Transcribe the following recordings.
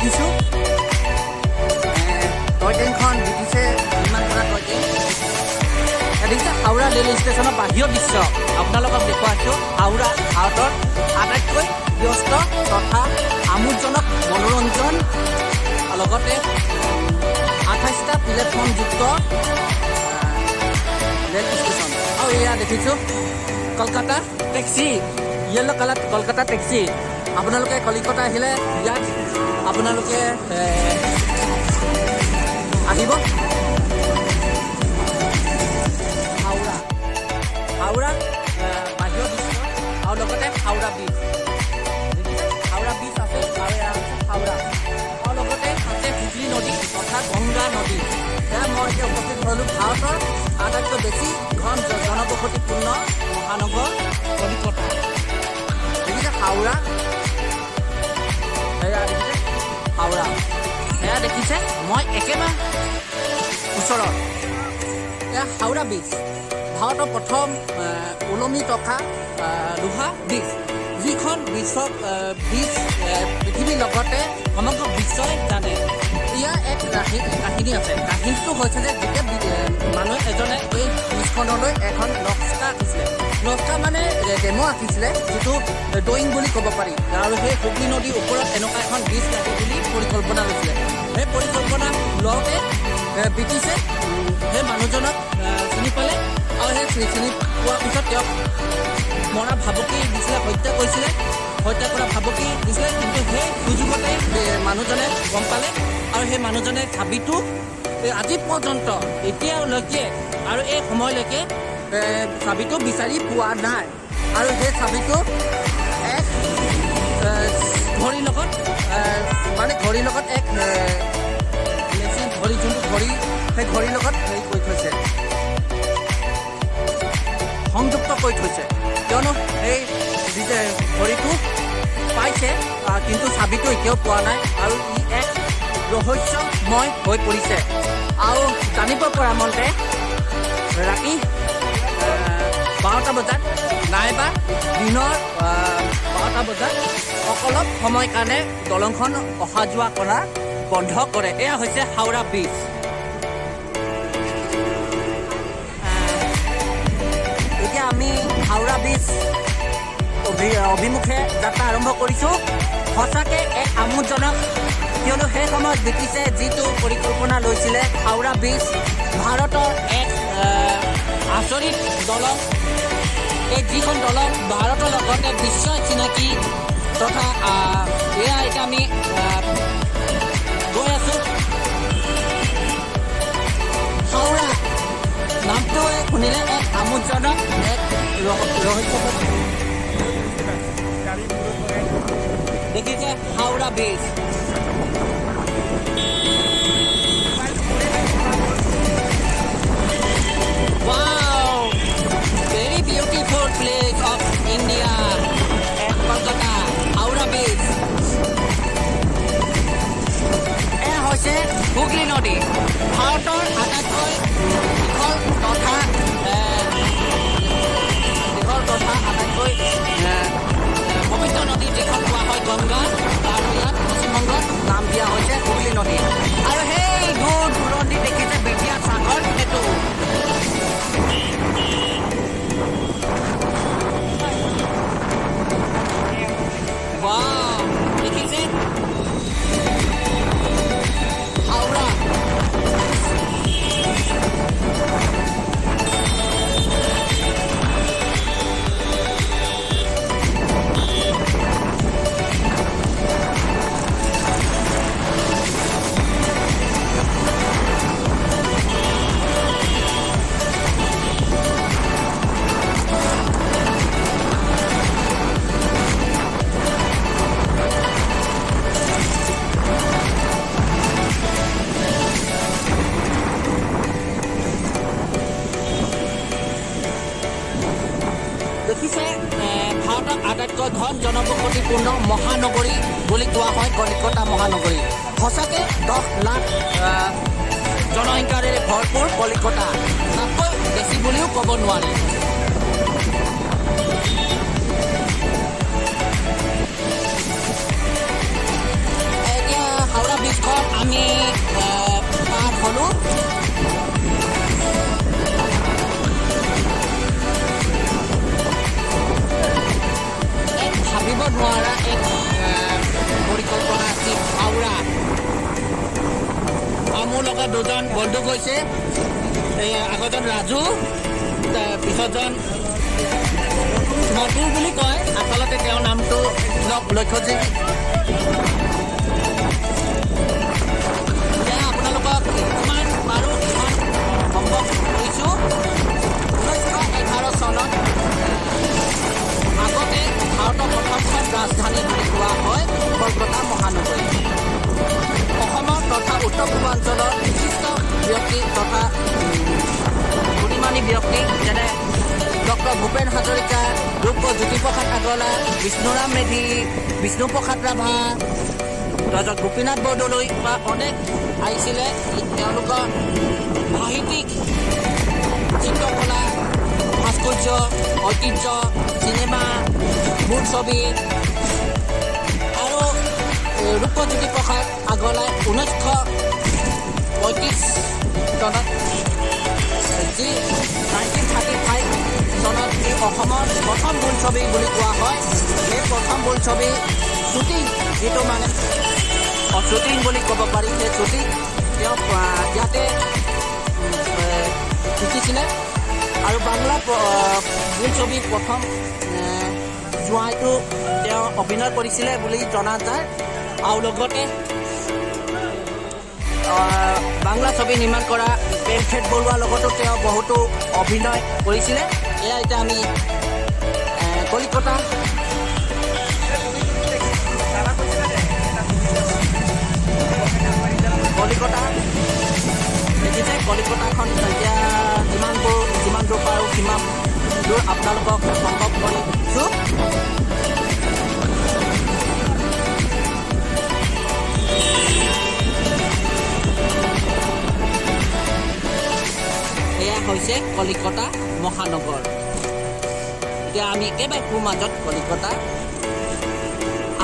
দেখিছোঁ টয় ট্ৰেইনখন ব্ৰিটিছে নিৰ্মাণ কৰা টয় ট্ৰেইন। দেখিছে হাওৰা ৰেল ষ্টেচনৰ বাহিৰৰ দৃশ্য আপোনালোকক দেখুৱাইছোঁ। হাওৰা ভাৰতৰ আটাইতকৈ ব্যস্ত তথা আমোদজনক মনোৰঞ্জন লগতে 28টা প্লেটফৰ্মযুক্ত ৰেল ষ্টেচন। আৰু এয়া দেখিছোঁ Kolkata taxi, yellow' colour Kolkata taxi. আপোনালোকে কলিকতা আহিলে ইয়াত আপোনালোকে আহিব। হাওৰা বাহিৰৰ দৃশ্য আৰু লগতে হাওৰা ব্ৰিজ, হাওৰা ব্ৰিজ আছে আৰু এয়া আছে হাওৰা, আৰু লগতে আছে হুগলী নদী তথা গংগা নদী। সেয়া মই এতিয়া উপস্থিত হ'লোঁ ভাৰতৰ আটাইতকৈ বেছি ঘন জনবসতিপূৰ্ণ মহানগৰ কলিকতা। দেখিছে হাওৰা, সেয়া দেখিছে হাওৰা, সেয়া দেখিছে মই একেবাৰে ওচৰত। এয়া হাওৰা ব্ৰিজ, ভাৰতৰ প্ৰথম ওলমি থকা লোহা ব্ৰিজ, যিখন ব্ৰিজ পৃথিৱীৰ লগতে সমগ্ৰ বিশ্বই জানে। ইয়াৰ এক কাহিনী আছে। কাহিনীটো হৈছে যে যেতিয়া মানুহ এজনে এই ব্ৰিজখনলৈ এখন নক্সা আঁকিছিলে, নক্সা মানে ডেমো আঁকিছিলে, যিটো ড্ৰয়িং বুলি ক'ব পাৰি। আৰু সেই হুগলী নদীৰ ওপৰত এনেকুৱা এখন ব্ৰিজ লাগে বুলি পৰিকল্পনা লৈছিলে। সেই পৰিকল্পনা লওঁতে ব্ৰিটিছে সেই মানুহজনক চিনি পালে আৰু সেই চিনি পোৱাৰ পিছত তেওঁক মৰা ভাবুকি দিছিলে, হত্যা কৰিছিলে, হত্যা কৰা ভাবুকি দিছিলে। কিন্তু সেই সুযোগতে মানুহজনে গম পালে আৰু সেই মানুহজনে চাবিটো আজি পৰ্যন্ত এতিয়ালৈকে আৰু এই সময়লৈকে চাবিটো বিচাৰি পোৱা নাই। আৰু সেই চাবিটো এক ঘড়ীৰ লগত ঘড়ীৰ লগত এক মেচিন ঘড়ী, যোনটো ঘড়ী সেই ঘড়ীৰ লগত হেৰি কৰি থৈছে, সংযুক্ত কৰি থৈছে। কিয়নো এই ঘড়ীটো পাইছে কিন্তু চাবিটো এতিয়াও পোৱা নাই আৰু ই এক ৰহস্যময় হৈ পৰিছে। আৰু জানিব পৰা মতে ৰাতি 12টা বজাত নাইবা দিনৰ 12টা বজাত অলপ সময় কাৰণে দলংখন অহা যোৱা কৰা বন্ধ কৰে। এয়া হৈছে হাওৰা ব্ৰিজ। এতিয়া আমি হাওৰা ব্ৰিজ অভিমুখে যাত্ৰা আৰম্ভ কৰিছোঁ। সঁচাকৈ এক আমোদজনক, কিয়নো সেই সময়ত ব্ৰিটিছে যিটো পৰিকল্পনা লৈছিলে, হাওৰা ব্ৰিজ ভাৰতৰ এক আচৰিত দলং। এই যিখন দলং ভাৰতৰ লগতে বিশ্ব চিনাকি তথা এয়া এতিয়া আমি গৈ আছোঁ। হাওৰা নামটোৱে শুনিলে এক আমোদজনক, এক ৰহস্য। দেখিছে Howrah bridge. Wow, very beautiful place of India at Kolkata, Howrah Bridge. এয়া হৈছে হুগলী নদী, ভাৰতৰ আটাইতকৈ দীঘল তথা আটাইতকৈ পবিত্ৰ নদী, যিখন কোৱা হয় গংগা। আৰু ইয়াত পশ্চিমবংগত নাম দিয়া হৈছে হুগলী নদী। আৰু সেই দূৰ দূৰণি দেখিছে বিদ্যাসাগৰ সেতু। দেখিছে হাওৰা। দেখিছে ভাৰতৰ আটাইতকৈ ঘন জনবসতিপূৰ্ণ মহানগৰী বুলি কোৱা হয় কলিকতা মহানগৰী। সঁচাকৈ 10 লাখ জনসংখ্যাৰে ভৰপূৰ কলিকতা, তাতকৈ বেছি বুলিও ক'ব নোৱাৰি। এতিয়া হ'লোঁ। এক ভাবিব নোৱাৰা এক পৰিকল্পনা আছিল হাওৰা। মোৰ লগত দুজন বন্ধু গৈছে, এই আগৰজন ৰাজু, পিছৰজন মধুৰ বুলি কয়, আচলতে তেওঁৰ নামটো লক্ষ্যজিৎ। এতিয়া আপোনালোকক কিমান পাৰোঁ কিমান সম্ভৱ কৰিছোঁ। 1911 চনত আগতে ভাৰতৰ প্ৰথমখন ৰাজধানী বুলি কোৱা হয় কলকাতা মহানগৰী। অসমৰ তথা উত্তৰ পূৰ্বাঞ্চলৰ বিশিষ্ট ব্যক্তি তথা গুণীমানী ব্যক্তি যেনে ডক্টৰ ভূপেন হাজৰিকা, ডক্টৰ জ্যোতিপ্ৰসাদ আগৰৱালা, বিষ্ণুৰাম মেধি, বিষ্ণুপ্ৰসাদ ৰাভা, তাৰপিছত গোপীনাথ বৰদলৈ বা অনেক আহিছিলে। তেওঁলোকৰ সাহিত্যিক চিত্ৰকলা, ভাস্কৰ্য, ঐতিহ্য, চিনেমা, বোলছবি আৰু ডক্টৰ জ্যোতিপ্ৰসাদ আগৰৱালাই 1935 চনত যি 1935 চনত এই অসমৰ প্ৰথম বোলছবি বুলি কোৱা হয়। সেই প্ৰথম বোলছবি শ্বুটিং, যিটো মানে শ্বুটিং বুলি ক'ব পাৰি, সেই শ্বুটিং তেওঁ ইয়াতে শিকিছিলে। আৰু বাংলা বোলছবি প্ৰথম জোঁৱাইটো তেওঁ অভিনয় কৰিছিলে বুলি জনা যায়। আৰু লগতে বাংলা ছবি নিৰ্মাণ কৰা প্ৰেমখেদ বৰুৱাৰ লগতো তেওঁ বহুতো অভিনয় কৰিছিলে। এয়া এতিয়া আমি কলিকতা দেখিছে। কলিকতাখন এতিয়া যিমান দূৰ পাৰোঁ সিমান দূৰ আপোনালোকক সম্ভৱ কৰিছোঁ। এয়া হৈছে কলিকতা মহানগৰ। এতিয়া আমি একেবাৰে পূৰ মাজত কলিকতা।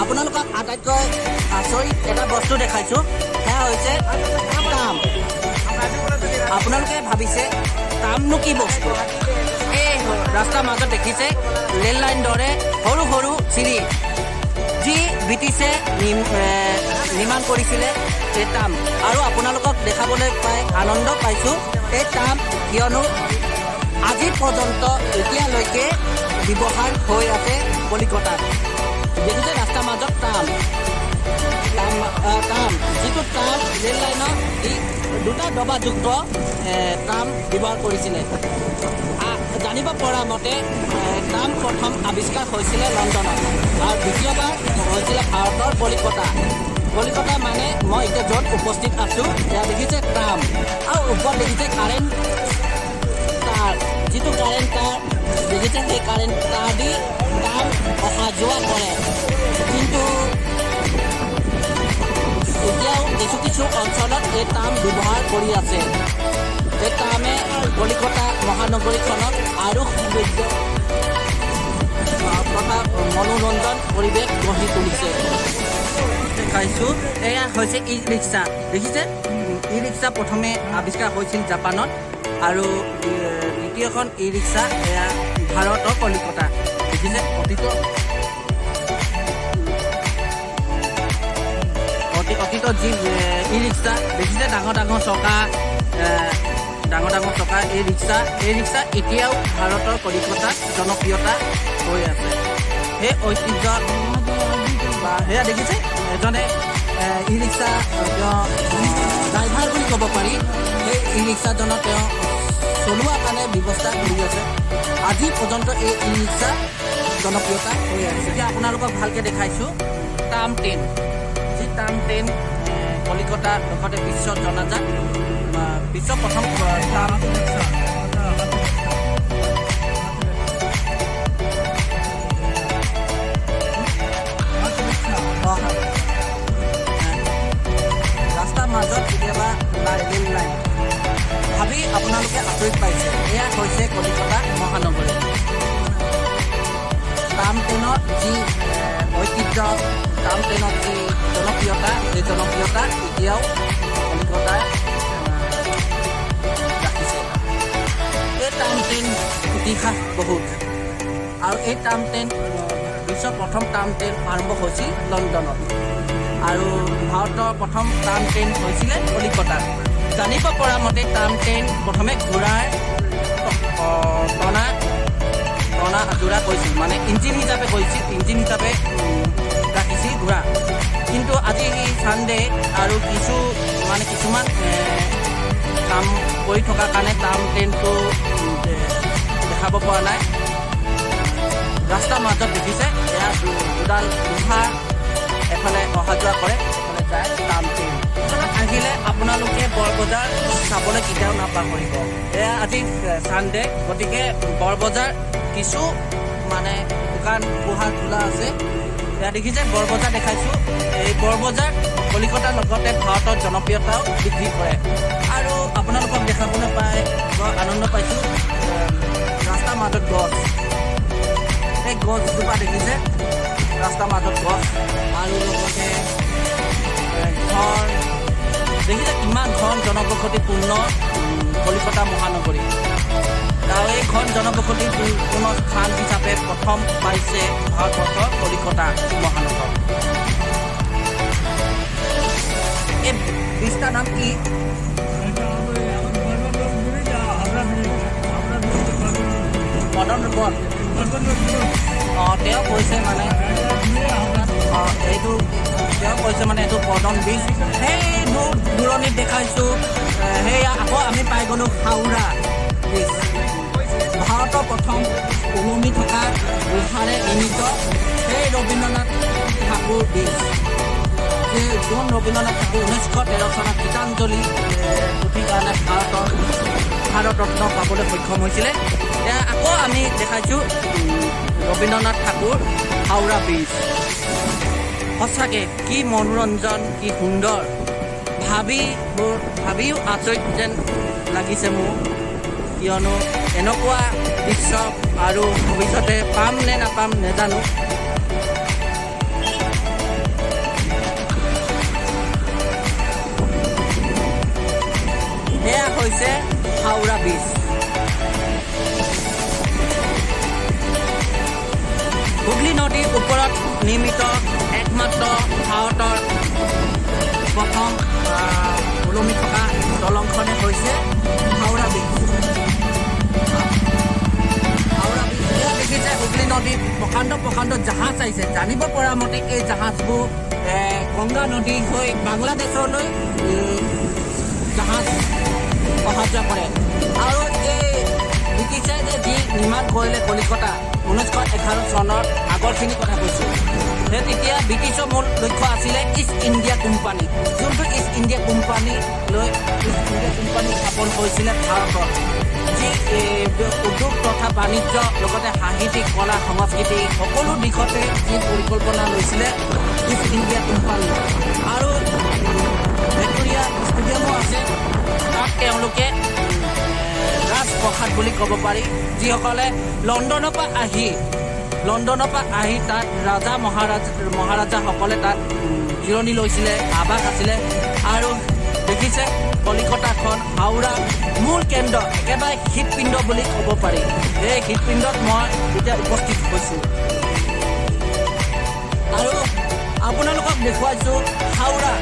আপোনালোকক আটাইতকৈ আচৰিত এটা বস্তু দেখাইছোঁ, সেয়া হৈছে ট্ৰাম। আপোনালোকে ভাবিছে ট্ৰামনো কি বস্তু? এই ৰাস্তাৰ মাজত দেখিছে ৰেল লাইন দৰে সৰু সৰু চিৰি, যি ব্ৰিটিছে নিৰ্মাণ কৰিছিলে এই ট্ৰাম। আৰু আপোনালোকক দেখাবলৈ পাই আনন্দ পাইছোঁ এই ট্ৰাম, কিয়নো আজি পৰ্যন্ত এতিয়ালৈকে ব্যৱহাৰ হৈ আছে কলিকতাত। দেখিছে ৰাস্তাৰ মাজত ট্ৰাম, যিটো ট্ৰাম ৰেল লাইনৰ দুটা ডবাযুক্ত ট্ৰাম ব্যৱহাৰ কৰিছিলে। জানিব পৰা মতে ট্ৰাম প্ৰথম আৱিষ্কাৰ হৈছিলে লণ্ডনত, আৰু দ্বিতীয়বাৰ হৈছিলে ভাৰতৰ কলিকতা মানে মই এতিয়া য'ত উপস্থিত আছোঁ সেয়া দেখিছে ট্ৰাম। আৰু ওপৰত দেখিছে কাৰেণ্ট তাঁৰ, যিটো কাৰেণ্ট তাঁৰ দেখিছে, সেই কাৰেণ্ট তাঁৰ দি ট্ৰাম অহা যোৱা কৰে। কিন্তু এতিয়াও কিছু অঞ্চলত এই ট্ৰাম ব্যৱহাৰ কৰি আছে। এই ট্ৰামে কলিকতা মহানগৰীখনত আৰু সৌন্দৰ্য তথা মনোৰঞ্জন পৰিৱেশ গঢ়ি তুলিছে। দেখাইছোঁ এয়া হৈছে ই ৰিক্সা। দেখিছে ই ৰিক্সা প্ৰথমে আৱিষ্কাৰ হৈছিল জাপানত, আৰু দ্বিতীয়খন ই ৰিক্সা এয়া ভাৰতৰ কলিকতা। দেখিছে অতীতত যি ই ৰিক্সা দেখিছে, ডাঙৰ ডাঙৰ চকা এই ৰিক্সা এতিয়াও ভাৰতৰ কলিকতাত জনপ্ৰিয়তা হৈ আছে। সেই ঐতিহ্য বা সেয়া দেখিছে এজনে ই ৰিক্সা ড্ৰাইভাৰ বুলি ক'ব পাৰি। সেই ই ৰিক্সাজনৰ তেওঁ চলোৱাৰ কাৰণে ব্যৱস্থা কৰি আছে। আজি পৰ্যন্ত এই ই ৰিক্সা জনপ্ৰিয়তা হৈ আছে। এতিয়া আপোনালোকক ভালকৈ দেখাইছোঁ ট্ৰাম ট্ৰেইন, যি ট্ৰাম ট্ৰেইন কলিকতাৰ লগতে বিশ্বত জনাজাত, বিশ্বৰ প্ৰথম ট্ৰাম ৰাস্তাৰ মাজত কেতিয়াবা ৰেল লাইন ভাবি আপোনালোকে আচৰিত পাইছে। এয়া হৈছে কলিকতা মহানগৰী। ট্ৰাম ট্ৰেইনৰ যি ঐতিহ্য, ট্ৰাম ট্ৰেইনৰ যি জনপ্ৰিয়তা, এই জনপ্ৰিয়তা এতিয়াও কলিকতাৰ ইতিহাস বহুত আৰু এই টাৰ্ম ট্ৰেইন বিশ্বৰ প্ৰথম টাৰ্ম ট্ৰেইন আৰম্ভ হৈছিল লণ্ডনত আৰু ভাৰতৰ প্ৰথম টাৰ্ম ট্ৰেইন হৈছিলে কলিকতাত জানিব পৰা মতে টাৰ্ম ট্ৰেইন প্ৰথমে ঘোঁৰাৰ টনা আজোৰা কৰিছিল মানে ইঞ্জিন হিচাপে কৰিছিল ইঞ্জিন হিচাপে ৰাখিছিল ঘোঁৰা কিন্তু আজি চানডে আৰু কিছুমান কাম কৰি থকাৰ কাৰণে টাৰ্ম ট্ৰেইনটো দেখাব পৰা নাই ৰাস্তাৰ মাজত দেখিছে এয়া দুডাল লোহা এফালে অহা যোৱা কৰে এফালে যায় টাৰ্ম ট্ৰেইন আহিলে আপোনালোকে বৰবজাৰ চাবলৈ কেতিয়াও নাপাহৰিব এয়া আজি চানডে গতিকে বৰবজাৰ কিছু মানে দোকান পোহাৰ খোলা আছে এয়া দেখিছে বৰবজাৰ দেখাইছোঁ এই বৰবজাৰ কলিকতাৰ লগতে ভাৰতৰ জনপ্ৰিয়তাও বৃদ্ধি কৰে আৰু আপোনালোকক দেখাবলৈ পাই বৰ আনন্দ পাইছোঁ ৰাস্তাৰ মাজত গছ এই গছজোপা দেখিছে ৰাস্তাৰ মাজত গছ আৰু লগতে ঘৰ দেখিছে কিমান ঘন জনবসতিপূৰ্ণ কলিকতা মহানগৰী আৰু এইখন জনবসতিপূৰ্ণ স্থান হিচাপে প্ৰথম পাইছে ভাৰতবৰ্ষৰ কলিকতা মহানগৰ এই ব্ৰিজটাৰ নাম কি মদন বন তেওঁ কৈছে মানে এইটো পদন ব্ৰিজ সেই দূৰণিত দেখাইছোঁ সেয়া আকৌ আমি পাই গ'লোঁ হাওৰা ব্ৰিজ ভাৰতৰ প্ৰথম ওলমি থকা লোহাৰে নিৰ্মিত সেই ৰবীন্দ্ৰনাথ ঠাকুৰ ব্ৰিজ যোন ৰবীন্দ্ৰনাথ ঠাকুৰ 1913 চনত গীতাঞ্জলি পুথিৰ কাৰণে ভাৰত ৰত্ন পাবলৈ সক্ষম হৈছিলে এতিয়া আকৌ আমি দেখাইছোঁ ৰবীন্দ্ৰনাথ ঠাকুৰ হাওৰা ব্ৰিজ সঁচাকৈ কি মনোৰঞ্জন কি সুন্দৰ ভাবিও আচৰিত যেন লাগিছে মোৰ কিয়নো এনেকুৱা দৃশ্য আৰু ভৱিষ্যতে পাম নে নাপাম নেজানো এয়া হৈছে হাওৰা ব্ৰিজ হুগলী নদীৰ ওপৰত নিৰ্মিত একমাত্ৰ ভাৰতৰ প্ৰথম ওলমি থকা দলংখনে হৈছে হাওৰা ব্ৰিজ দেখিছে হুগলী নদীত প্ৰকাণ্ড জাহাজ আহিছে জানিব পৰা মতে এই জাহাজবোৰ গংগা নদী হৈ বাংলাদেশলৈ জাহাজ অহা যোৱা কৰে আৰু এই দেখিছে যে যি নিৰ্মাণ কৰিলে কলিকতা 1911 চনৰ আগৰখিনি কথা কৈছোঁ যে তেতিয়া ব্ৰিটিছৰ মূল লক্ষ্য আছিলে ইষ্ট ইণ্ডিয়া কোম্পানী যোনটো ইষ্ট ইণ্ডিয়া কোম্পানী স্থাপন কৰিছিলে ভাৰতত যি উদ্যোগ তথা বাণিজ্য লগতে সাহিত্যিক কলা সংস্কৃতি সকলো দিশতে যি পৰিকল্পনা লৈছিলে ইষ্ট ইণ্ডিয়া কোম্পানী আৰু ভিক্টোৰিয়া ষ্টেডিয়ামো আছে তাত তেওঁলোকে ৰাজপ্ৰসাদ বুলি ক'ব পাৰি যিসকলে লণ্ডনৰ পৰা আহি তাত ৰাজা মহাৰাজাসকলে তাত জিৰণি লৈছিলে আৱাস আছিলে আৰু দেখিছে কলিকতাখন হাওৰা মূল কেন্দ্ৰ একেবাৰে হৃদপিণ্ড বুলি ক'ব পাৰি এই হৃদপিণ্ডত মই এতিয়া উপস্থিত হৈছোঁ আৰু আপোনালোকক দেখুৱাইছোঁ হাওৰা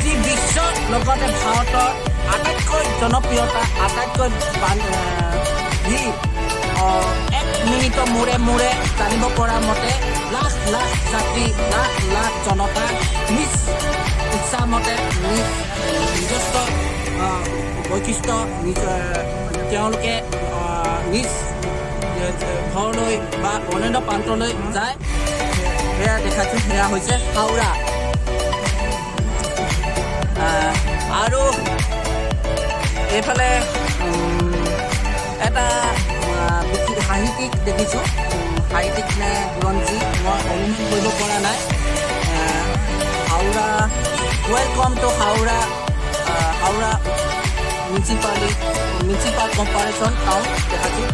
যি বিশ্বৰ লগতে ভাৰতৰ আটাইতকৈ জনপ্ৰিয়তা আটাইতকৈ এক মিনিটৰ মূৰে জানিব পৰা মতে লাখ যাত্ৰী লাখ জনতা নিজ ইচ্ছামতে নিজস্ব বৈশিষ্ট্য তেওঁলোকে নিজ ঘৰলৈ বা অন্যান্য প্ৰান্তলৈ যায় সেয়া দেখাইছোঁ সেয়া হৈছে হাওৰা আৰু এইফালে এটা সাহিত্যিক দেখিছোঁ সাহিত্যিক নে বুৰঞ্জী মই অনুমান কৰিব পৰা নাই Howrah welcome to Howrah municipal corporation town দেখাইছোঁ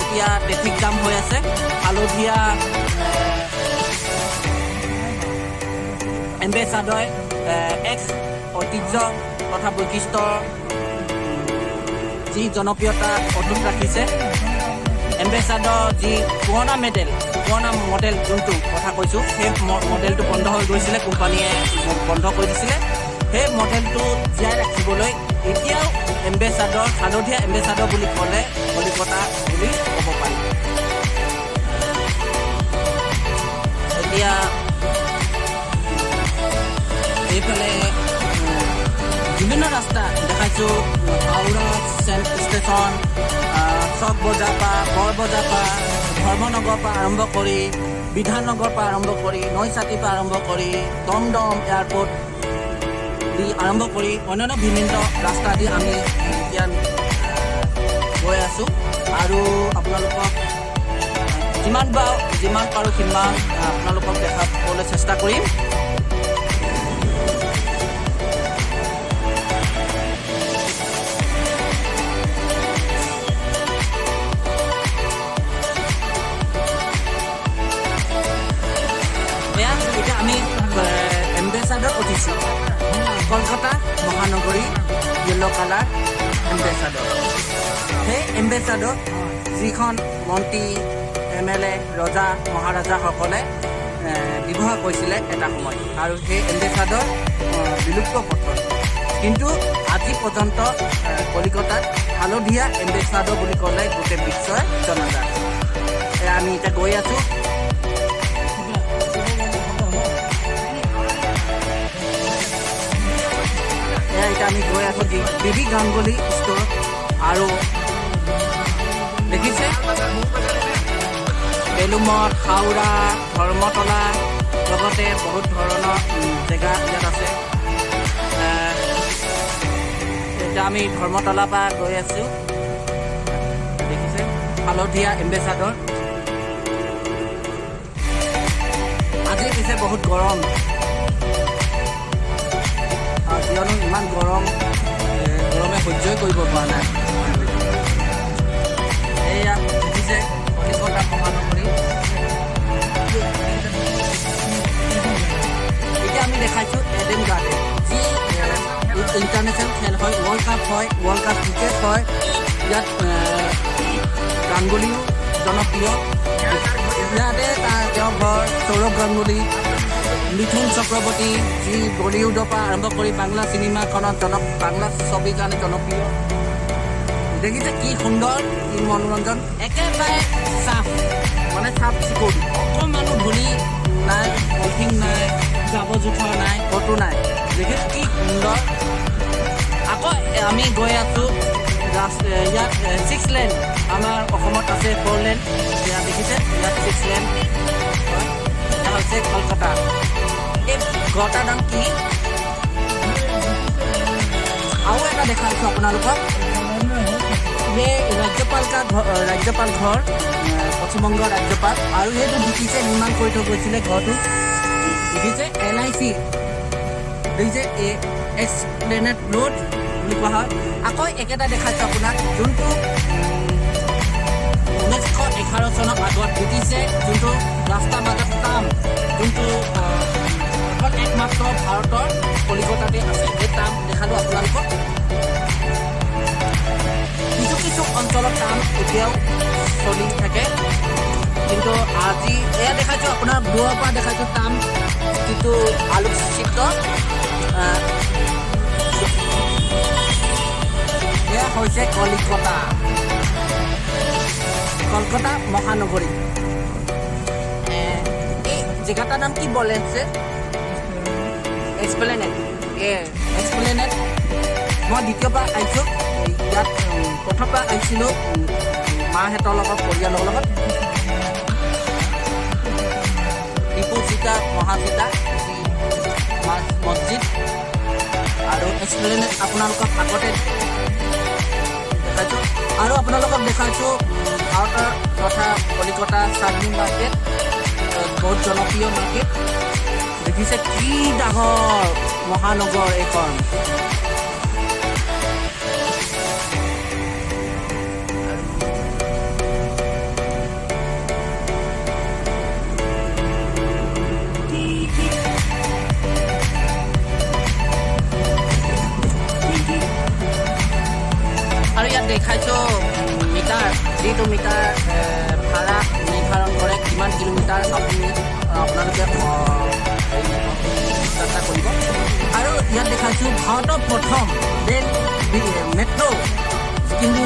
এতিয়া ট্ৰেফিক জাম হৈ আছে হালধীয়া এম্বেচাডৰ ঐতিহ্য তথা বৈশিষ্ট্য যি জনপ্ৰিয়তা অটুট ৰাখিছে এম্বেচাডৰ যি পুৰণা মডেল যোনটো কথা কৈছোঁ সেই মডেলটো বন্ধ হৈ গৈছিলে কোম্পানীয়ে বন্ধ কৰি দিছিলে সেই মডেলটো জীয়াই ৰাখিবলৈ এতিয়াও এম্বেচাডৰ হালধীয়া এম্বেচাডৰ বুলি ক'লে কলিকতা বুলি ক'ব পাৰি এতিয়া এইফালে বিভিন্ন ৰাস্তা দেখাইছোঁ হাওৰা ষ্টেচন চক বজাৰ পৰা বৰ বজাৰ পৰা ধৰ্মনগৰ পৰা আৰম্ভ কৰি বিধাননগৰ পৰা আৰম্ভ কৰি নৈচাটিৰ পৰা আৰম্ভ কৰি দমদম এয়াৰপৰ্ট দি আৰম্ভ কৰি অন্যান্য বিভিন্ন ৰাস্তা দি আমি এতিয়া গৈ আছোঁ আৰু আপোনালোকক যিমান পাৰোঁ সিমান আপোনালোকক দেখাবলৈ চেষ্টা কৰিম এতিয়া আমি এম্বেচাডৰ উঠিছোঁ কলকাতা মহানগৰী য়েল্ল' কালাৰ এম্বেচাডৰ সেই এম্বেচাডৰ যিখন মন্ত্ৰী MLA ৰজা মহাৰাজাসকলে ব্যৱহাৰ কৰিছিলে এটা সময়ত আৰু সেই এম্বেচাডৰ বিলুপ্ত পথত কিন্তু আজি পৰ্যন্ত কলিকতাত হালধীয়া এম্বেচাডৰ বুলি ক'লে গোটেই বিশ্বই জনাজাত আমি এতিয়া গৈ আছোঁ এতিয়া আমি গৈ আছোঁ বিবি গাংগুলী ষ্ট'ৰ আৰু দেখিছে বেলুমঠ হাওৰা ধৰ্মতলা লগতে বহুত ধৰণৰ জেগা ইয়াত আছে এতিয়া আমি ধৰ্মতলাৰ পৰা গৈ আছোঁ দেখিছে হালধীয়া এম্বেচাডৰ আজি পিছে বহুত গৰম কিয়নো ইমান গৰমে সহ্যই কৰিব পৰা নাই এয়া দেখিছে কলিকতা মহানগৰী এতিয়া আমি দেখাইছোঁ এডেন গাৰ্ডেন যি ইণ্টাৰনেশ্যনেল খেল হয় ৱৰ্ল্ড কাপ ক্ৰিকেট হয় ইয়াত গাংগুলীও জনপ্ৰিয় ইয়াতে তেওঁৰ ঘৰ সৌৰভ গাংগুলী মিথুন চক্ৰৱৰ্তী যি বলিউডৰ পৰা আৰম্ভ কৰি বাংলা চিনেমাখনত বাংলা ছবিৰ কাৰণে জনপ্ৰিয় দেখিছে কি সুন্দৰ কি মনোৰঞ্জন একেবাৰে চাফ চিকুণ অকণমানো ধূলি নাই পলিথিন নাই জাবৰ জোঁথৰ নাই ক'তো নাই দেখিছে কি সুন্দৰ আকৌ আমি গৈ আছোঁ ইয়াত 6 লেন আমাৰ অসমত আছে 4 লেন ইয়াত দেখিছে ইয়াত 6 লেন এটা হৈছে কলকাতা এই ঘৰটাৰ নাম কি আৰু এটা দেখাইছোঁ আপোনালোকক এই ৰাজ্যপাল ঘৰ পশ্চিমবংগৰ ৰাজ্যপাল আৰু সেইটো ব্ৰিটিছে নিৰ্মাণ কৰি থৈ গৈছিলে ঘৰটো দেখিছে LIC দেখিছে এক্সপ্লেনেড ৰোড বুলি কোৱা হয় আকৌ একেটা দেখাইছোঁ আপোনাক যোনটো 1911 চনৰ আগত ব্ৰিটিছে যোনটো ৰাস্তাৰ মাজত টাম যোনটো একমাত্ৰ ভাৰতৰ কলিকতাতে আছে সেই টাম দেখালোঁ আপোনালোকক কিছু অঞ্চলত টাম এতিয়াও চলি থাকে কিন্তু আজি এয়া দেখাইছোঁ আপোনাৰ দূৰৰ পৰা দেখাইছোঁ টাম যিটো আলোকচিত্ৰ এয়া হৈছে কলকাতা মহানগৰী এই জেগাটাৰ নাম কি বলেছে এক্সপ্লেনেড মই দ্বিতীয়বাৰ আহিছোঁ ইয়াত প্ৰথমবাৰ আহিছিলোঁ মাহঁতৰ লগত পৰিয়ালৰ লগত টিপু সীতা মহাসীতা মছজিদ আৰু এক্সপ্লেনেড আপোনালোকক আগতে দেখাইছোঁ আৰু আপোনালোকক দেখাইছোঁ ভাৰতৰ তথা কলিকতা চান্দনী মাৰ্কেট বহুত জনপ্ৰিয় মাৰ্কেট দেখিছে কি ডাঙৰ মহানগৰ এইখন দেখাইছোঁ মিটাৰ, যিটো মিটাৰ ভাড়া নিৰ্ধাৰণ কৰে কিমান কিলোমিটাৰ আপোনালোকে যাত্ৰা কৰিব। আৰু ইয়াত দেখাইছোঁ ভাৰতৰ প্ৰথম ৰেল মেট্ৰ' কিন্তু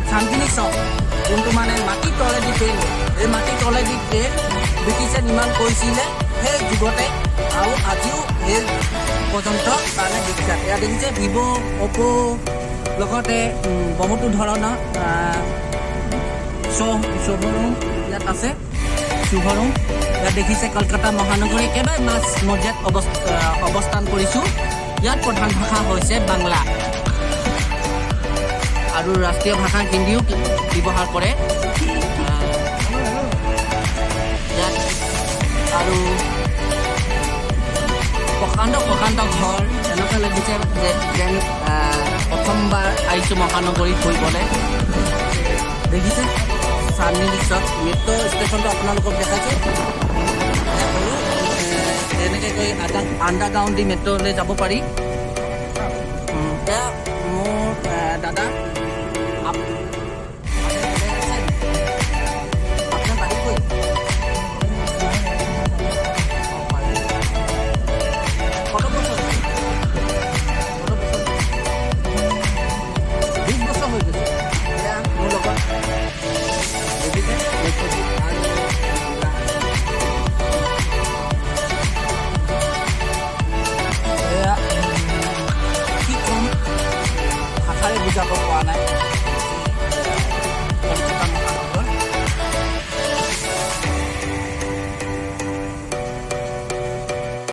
চান্দিনী চক, যোনটো মানে মাটিৰ তলেদি ট্ৰেইন, এই মাটিৰ তলেদি ট্ৰেইন ব্ৰিটিছে নিৰ্মাণ কৰিছিলে সেই যুগতে, আৰু আজিও সেই পৰ্যন্ত কাৰণে বিখ্যাত। এয়া দেখিছে ভিভ', অ'প' লগতে বহুতো ধৰণৰ শ্ব'ৰুম ইয়াত আছে, শ্ব'ৰুম ইয়াত দেখিছে। কলকাতা মহানগৰী একেবাৰে মাজ মজিয়াত অৱস্থান কৰিছোঁ। ইয়াত প্ৰধান ভাষা হৈছে বাংলা আৰু ৰাষ্ট্ৰীয় ভাষা হিন্দীও ব্যৱহাৰ কৰে ইয়াত। আৰু প্ৰকাণ্ড ঘৰ এনেকুৱা লাগিছে যেন প্ৰথমবাৰ আহিছোঁ মহানগৰীত ফুৰিবলৈ। দেখিছে চান্দিনী চক মেট্ৰ' ষ্টেচনটো আপোনালোকক দেখাইছোঁ। এনেকৈ গৈ আণ্ডাৰগ্ৰাউণ্ড দি মেট্ৰ'লৈ যাব পাৰি। এয়া মোৰ দাদা বুজাব পৰা নাই।